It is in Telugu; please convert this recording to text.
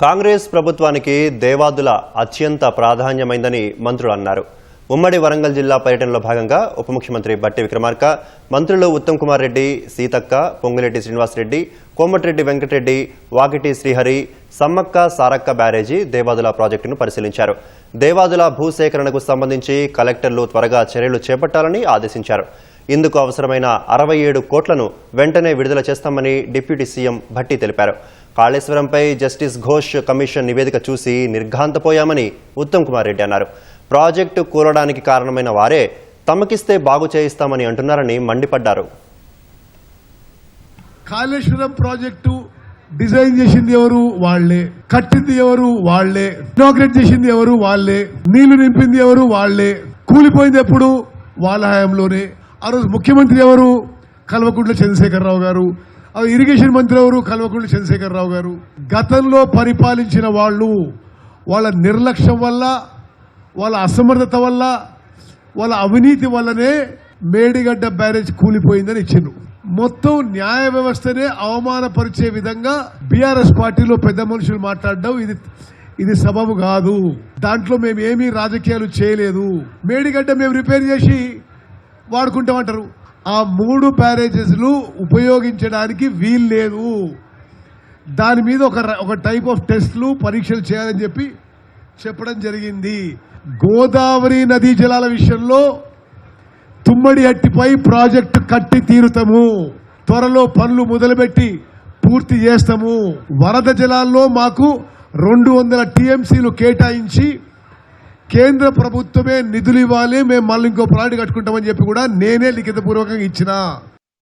కాంగ్రెస్ ప్రభుత్వానికి దేవాదుల అత్యంత ప్రాధాన్యమైందని మంత్రులు అన్నారు. ఉమ్మడి వరంగల్ జిల్లా పర్యటనలో భాగంగా ఉప ముఖ్యమంత్రి బట్టి విక్రమార్క, మంత్రులు ఉత్తమ్ కుమార్ రెడ్డి, సీతక్క, పొంగులేటి శ్రీనివాసరెడ్డి, కోమటిరెడ్డి వెంకటరెడ్డి, వాకిటి శ్రీహరి, సమ్మక్క సారక్క బ్యారేజీ దేవాదుల ప్రాజెక్టును పరిశీలించారు. దేవాదుల భూసేకరణకు సంబంధించి కలెక్టర్లు త్వరగా చర్యలు చేపట్టాలని ఆదేశించారు. ఇందుకు అవసరమైన 67 కోట్లను వెంటనే విడుదల చేస్తామని డిప్యూటీ సీఎం భట్టి తెలిపారు. కాళేశ్వరంపై జస్టిస్ ఘోష్ కమిషన్ నివేదిక చూసి నిర్ఘాంతపోయామని ఉత్తమ్ కుమార్ రెడ్డి అన్నారు. ప్రాజెక్టు కూలడానికి కారణమైన వారే తమకిస్తే బాగు చేయిస్తామని అంటున్నారని మండిపడ్డారు. కాళేశ్వరం ప్రాజెక్టు డిజైన్ చేసింది ఎవరు? వాళ్లే. కట్టింది ఎవరు? వాళ్లే. ఇనాగ్రేట్ చేసింది ఎవరు? వాళ్లే. నీళ్లు నింపింది ఎవరు? వాళ్లే. కూలిపోయింది ఎప్పుడు? వాళ్ళ హయాంలోనే. ఆ రోజు ముఖ్యమంత్రి ఎవరు? కల్వకుంట్ల చంద్రశేఖరరావు గారు. ఇరిగేషన్ మంత్రి ఎవరు? కల్వకుంట్ల చంద్రశేఖరరావు గారు. గతంలో పరిపాలించిన వాళ్ళు వాళ్ళ నిర్లక్ష్యం వల్ల, వాళ్ళ అసమర్థత వల్ల, వాళ్ళ అవినీతి వల్లనే మేడిగడ్డ బ్యారేజ్ కూలిపోయిందని ఇచ్చిండ్రు. మొత్తం న్యాయ వ్యవస్థనే అవమానపరిచే విధంగా బీఆర్ఎస్ పార్టీలో పెద్ద మనుషులు మాట్లాడడం ఇది సబబు కాదు. దాంట్లో మేము ఏమీ రాజకీయాలు చేయలేదు. మేడిగడ్డ మేము రిపేర్ చేసి వాడుకుంటామంటారు. ఆ 3 బ్యారేజెస్లు ఉపయోగించడానికి వీలు లేదు. దాని మీద ఒక టైప్ ఆఫ్ టెస్టులు, పరీక్షలు చేయాలని చెప్పడం జరిగింది. గోదావరి నదీ జలాల విషయంలో తుమ్మడి హట్టిపై ప్రాజెక్టు కట్టి తీరుతాము. త్వరలో పనులు మొదలుపెట్టి పూర్తి చేస్తాము. వరద జలాల్లో మాకు 200 టీఎంసీలు కేటాయించి కేంద్ర ప్రభుత్వమే నిధులు ఇవ్వాలి, మేము మళ్ళీ ఇంకో ప్రాజెక్టు కట్టుకుంటామని చెప్పి కూడా నేనే లిఖితపూర్వకంగా ఇచ్చిన.